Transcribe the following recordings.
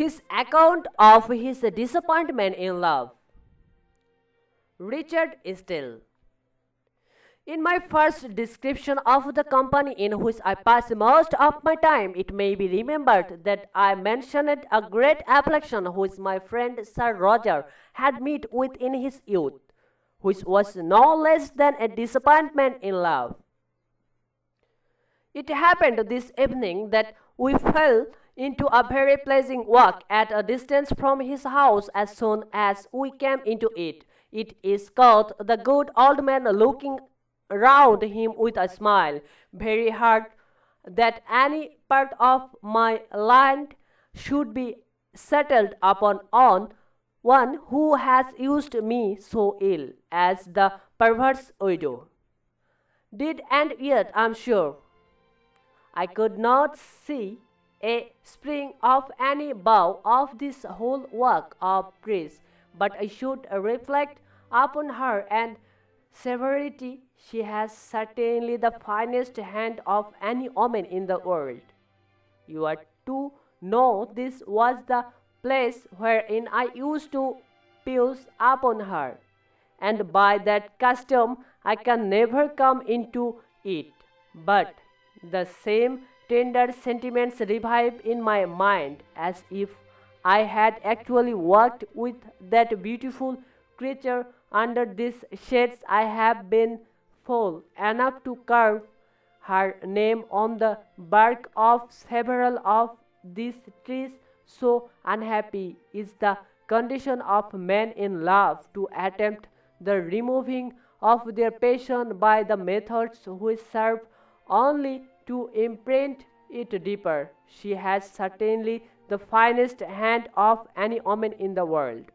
his account of his disappointment in love. Richard Steele. In my first description of the company in which I pass most of my time, it may be remembered that I mentioned a great affliction which my friend Sir Roger had met with in his youth, which was no less than a disappointment in love. It happened this evening that we fell into a very pleasant walk at a distance from his house as soon as we came into it. It is called the good old man looking round him with a smile, very hard that any part of my land should be settled upon on one who has used me so ill as the perverse widow did, and yet I am sure I could not see a spring of any bough of this whole work of grace, but I should reflect upon her and severity. She has certainly the finest hand of any woman in the world. You are to know this was the place wherein I used to pause upon her, and by that custom I can never come into it. But the same tender sentiments revive in my mind as if I had actually walked with that beautiful creature under these shades. I have been fool enough to carve her name on the bark of several of these trees. So unhappy is the condition of men in love to attempt the removing of their passion by the methods which serve only to imprint it deeper. She has certainly the finest hand of any woman in the world.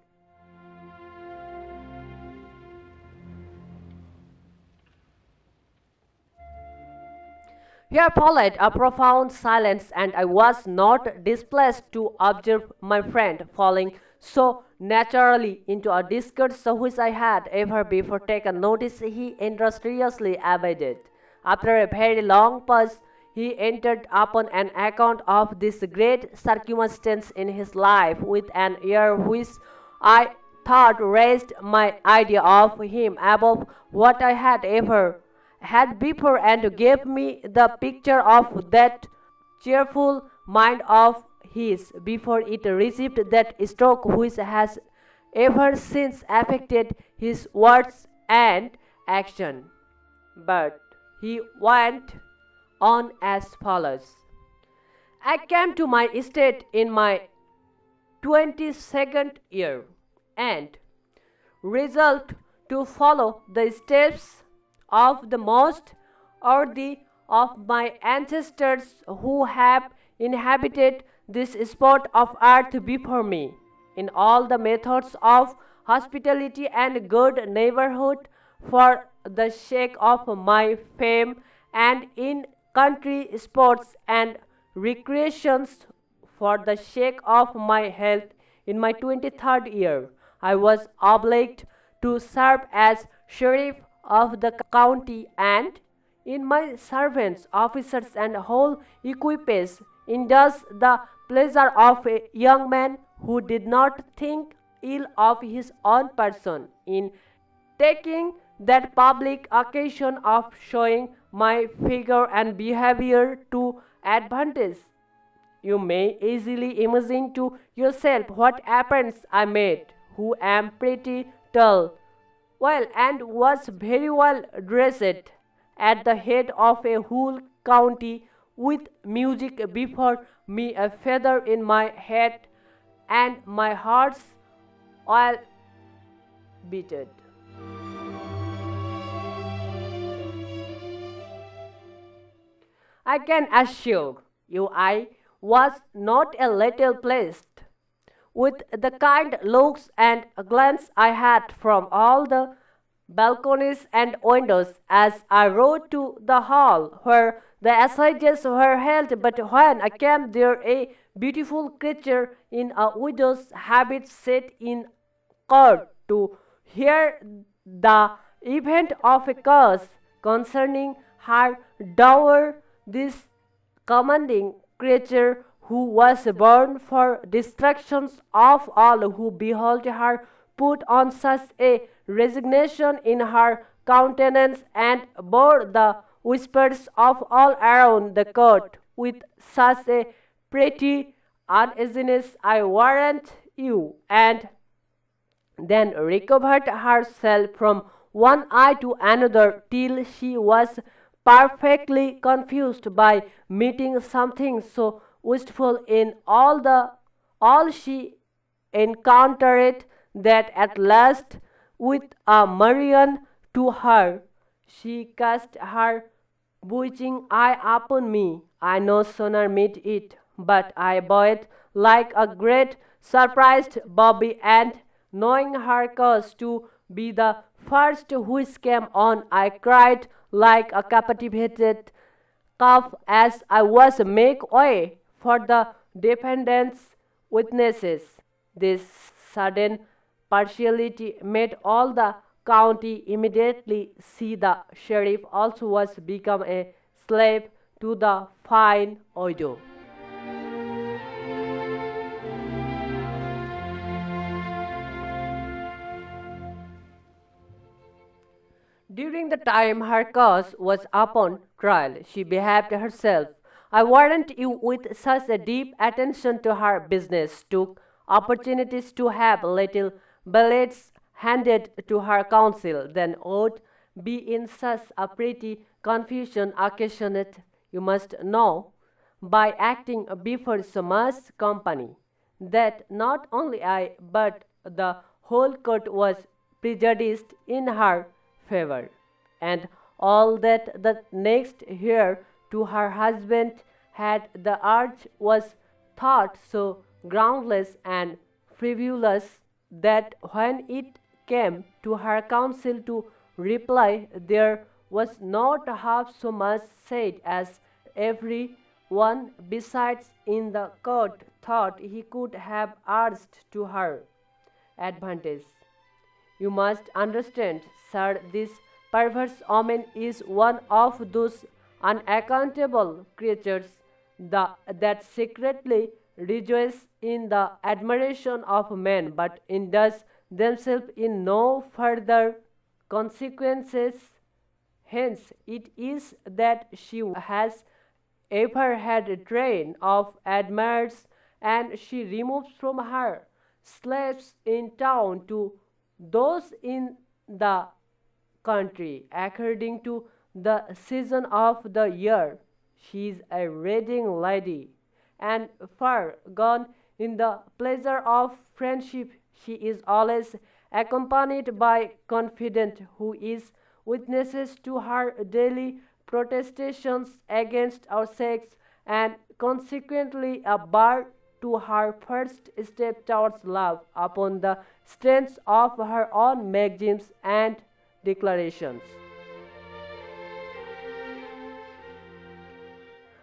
Here followed a profound silence, and I was not displeased to observe my friend falling so naturally into a discourse which I had ever before taken notice. He industriously avoided. After a very long pause, he entered upon an account of this great circumstance in his life with an air which I thought raised my idea of him above what I had ever had before, and gave me the picture of that cheerful mind of his before it received that stroke which has ever since affected his words and action. But he went on as follows. I came to my estate in my 22nd year, and resolved to follow the steps of the most worthy of my ancestors who have inhabited this spot of earth before me, in all the methods of hospitality and good neighborhood, for the sake of my fame, and in country sports and recreations for the sake of my health. In my 23rd year, I was obliged to serve as sheriff of the county, and in my servants, officers, and whole equipage indulged the pleasure of a young man who did not think ill of his own person, in taking that public occasion of showing my figure and behavior to advantage. You may easily imagine to yourself what appearance I made, who am pretty tall, well, and was very well dressed, at the head of a whole county, with music before me, a feather in my hat, and my heart's all beaten. I can assure you I was not a little pleased with the kind looks and glance I had from all the balconies and windows as I rode to the hall where the assizes were held. But when I came there, a beautiful creature in a widow's habit sat in court to hear the event of a cause concerning her dower. This commanding creature, who was born for destructions of all who behold her, put on such a resignation in her countenance, and bore the whispers of all around the court with such a pretty uneasiness, I warrant you, and then recovered herself from one eye to another till she was perfectly confused by meeting something so wistful in all she encountered that at last with a murmur to her she cast her bewitching eye upon me. I no sooner met it, but I bowed like a great surprised Bobby, and knowing her cause to be the first which came on, I cried like a captivated calf as I was make way for the defendant's witnesses. This sudden partiality made all the county immediately see the sheriff also was become a slave to the fine widow. During the time her cause was upon trial, she behaved herself, I warrant you, with such a deep attention to her business, took opportunities to have little ballets handed to her counsel, then would be in such a pretty confusion occasioned, you must know, by acting before so much company, that not only I, but the whole court was prejudiced in her favor, and all that the next heir to her husband had the urge was thought so groundless and frivolous that when it came to her counsel to reply, there was not half so much said as every one besides in the court thought he could have urged to her advantage. You must understand, sir, this perverse woman is one of those unaccountable creatures that secretly rejoice in the admiration of men, but indulge themselves in no further consequences. Hence, it is that she has ever had a train of admirers, and she removes from her slaves in town to those in the country according to the season of the year. She is a reading lady, and far gone in the pleasure of friendship. She is always accompanied by confidant who is witnesses to her daily protestations against our sex, and consequently a bar to her first step towards love upon the strength of her own maxims and declarations.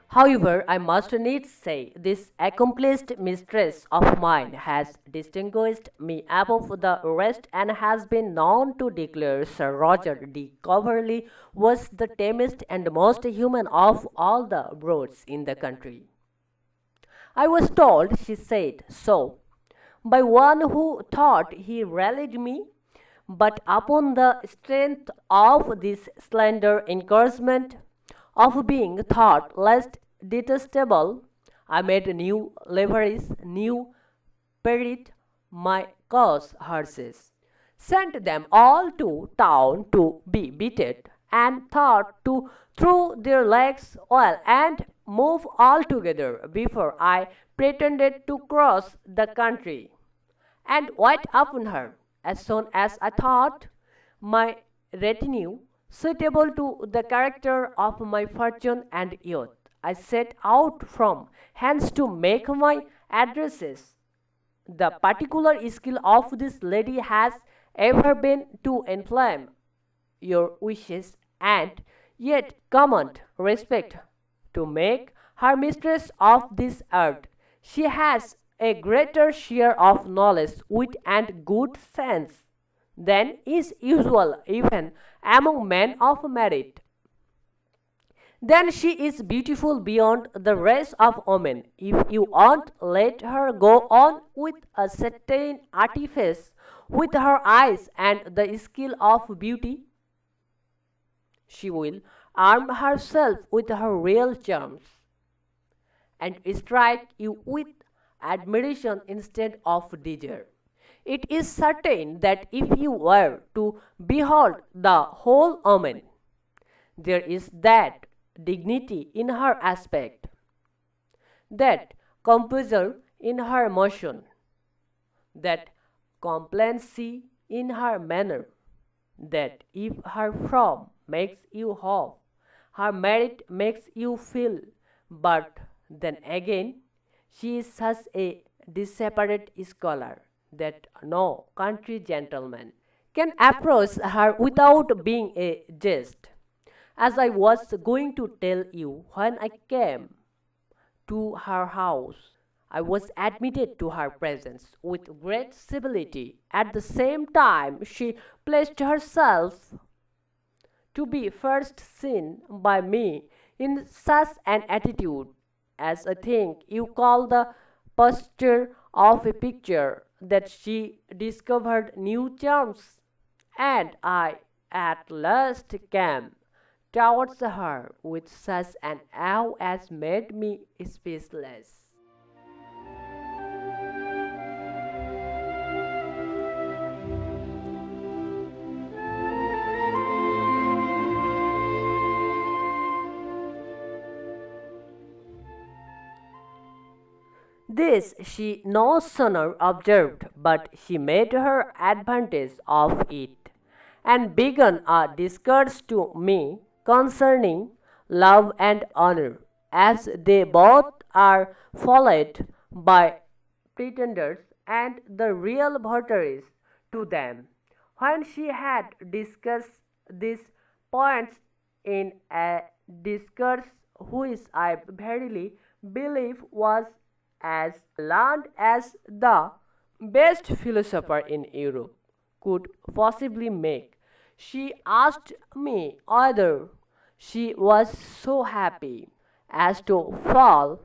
However, I must needs say, this accomplished mistress of mine has distinguished me above the rest, and has been known to declare Sir Roger de Coverley was the tamest and most human of all the broods in the country. I was told, she said, so by one who thought he rallied me, but upon the strength of this slender encouragement of being thought less detestable, I made new liveries, new perit my cause horses, sent them all to town to be beaten, and thought to throw their legs well and move all together before I pretended to cross the country, and wait upon her. As soon as I thought my retinue suitable to the character of my fortune and youth, I set out from hence to make my addresses. The particular skill of this lady has ever been to inflame your wishes, and yet command respect to make her mistress of this earth. She has a greater share of knowledge, wit, and good sense than is usual even among men of merit. then she is beautiful beyond the rest of women. If you won't let her go on with a certain artifice with her eyes and the skill of beauty, she will arm herself with her real charms and strike you with admiration instead of desire. It is certain that if you were to behold the whole woman, there is that dignity in her aspect, that composure in her motion, that complacency in her manner, that if her form makes you hope, her merit makes you feel, but then again, she is such a disparate scholar that no country gentleman can approach her without being a jest. As I was going to tell you when I came to her house, I was admitted to her presence with great civility. At the same time, she placed herself to be first seen by me in such an attitude as I think you call the posture of a picture that she discovered new charms, and I at last came towards her with such an awe as made me speechless. This she no sooner observed, but she made her advantage of it, and began a discourse to me concerning love and honor, as they both are followed by pretenders and the real votaries to them. When she had discussed these points in a discourse which I verily believe was as learned as the best philosopher in Europe could possibly make, she asked me whether she was so happy as to fall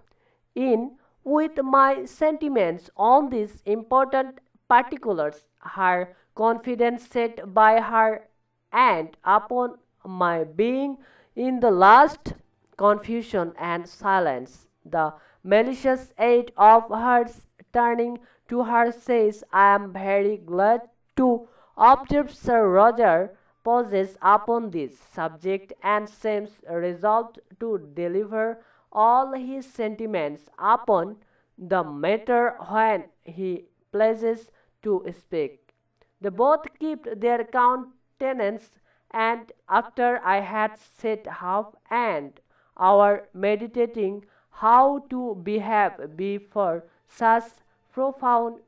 in with my sentiments on these important particulars. Her confidence set by her and upon my being in the last confusion and silence. The malicious aid of hers turning to her says, I am very glad to observe Sir Roger pauses upon this subject and seems resolved to deliver all his sentiments upon the matter when he pleases to speak. They both kept their countenance, and after I had sat half an hour meditating how to behave before such profound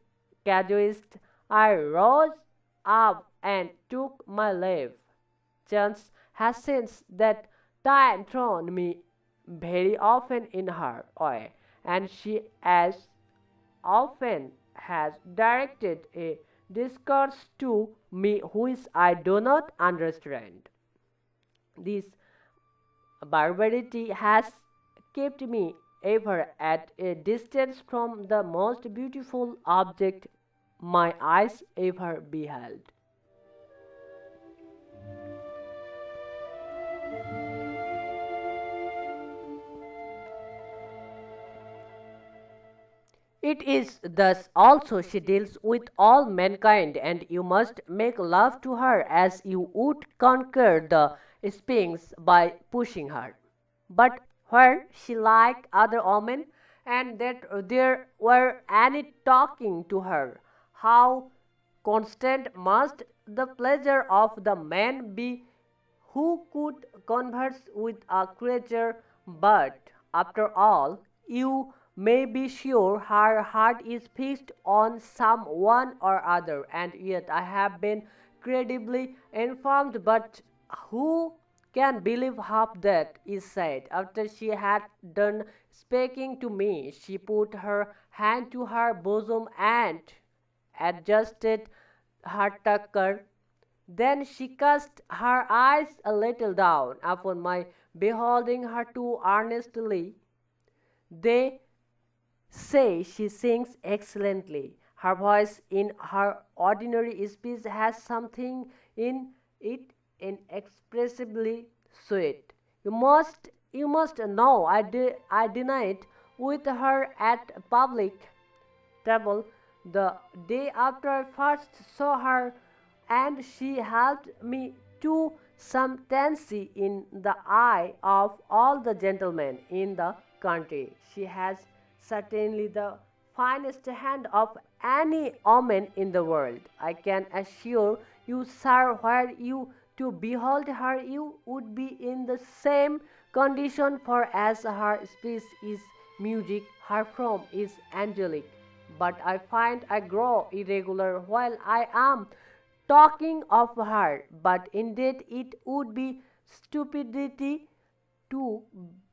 casuists, I rose up and took my leave. Chance has since that time thrown me very often in her way, and she as often has directed a discourse to me which I do not understand. This barbarity has kept me ever at a distance from the most beautiful object my eyes ever beheld. It is thus also she deals with all mankind, and you must make love to her as you would conquer the Sphinx by pushing her. But were she like other women, and that there were any talking to her, how constant must the pleasure of the man be who could converse with a creature? But after all, you may be sure her heart is fixed on some one or other, and yet I have been credibly informed. But who can believe half that is said? After she had done speaking to me, she put her hand to her bosom and adjusted her tucker Then she cast her eyes a little down upon my beholding her too earnestly. They say she sings excellently. Her voice in her ordinary speech has something in it inexpressibly sweet. You must know I denied with her at public table the day after I first saw her, and she helped me to some tansy in the eye of all the gentlemen in the country. She has certainly the finest hand of any woman in the world. I can assure you, sir, were you to behold her, you would be in the same condition, for as her speech is music, her form is angelic. But I find I grow irregular while I am talking of her. But indeed, it would be stupidity to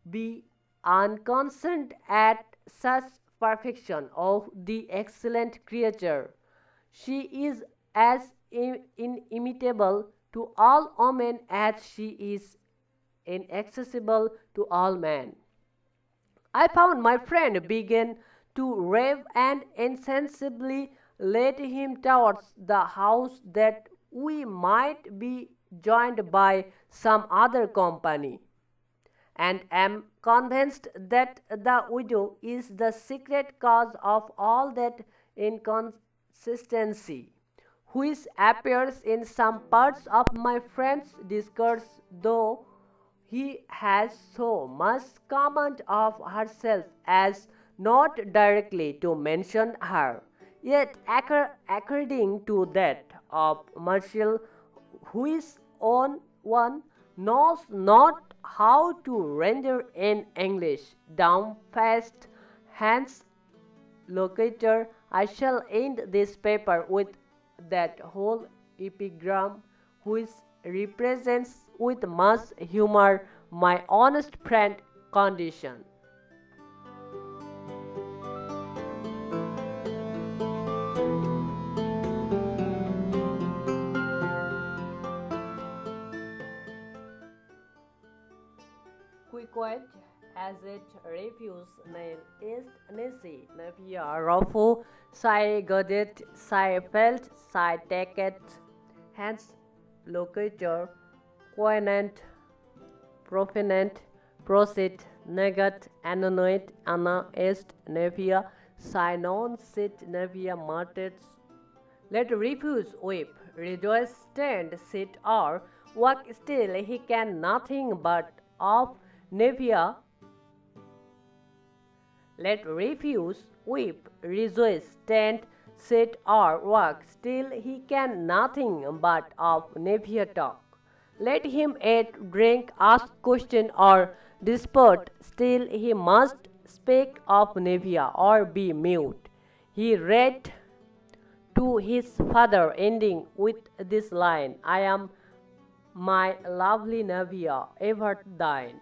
be unconcerned at such perfection of the excellent creature. She is as inimitable to all women as she is inaccessible to all men. I found my friend began to rave and insensibly led him towards the house that we might be joined by some other company, and am convinced that the widow is the secret cause of all that inconsistency which appears in some parts of my friend's discourse, though he has so much command of herself as not directly to mention her. Yet, according to that of Martial, which on one knows not how to render in English, down-fast, hence locator, I shall end this paper with that whole epigram which represents with much humor my honest friend condition. Quiquet as it refuse nail is nisi navia rafu sai godet sai felt sai taket, hence locator quinant profinant prosit negat anonoid ana est navia sai non sit navia martets. Let refuse weep, rejoice, stand, sit, or walk still. He can nothing but of Nevia. Let refuse weep, rejoice, stand, sit, or walk still. He can nothing but of Nevia talk. Let him eat, drink, ask question, or dispute. Still he must speak of Nevia or be mute. He read to his father, ending with this line: I am my lovely Navia, ever thine.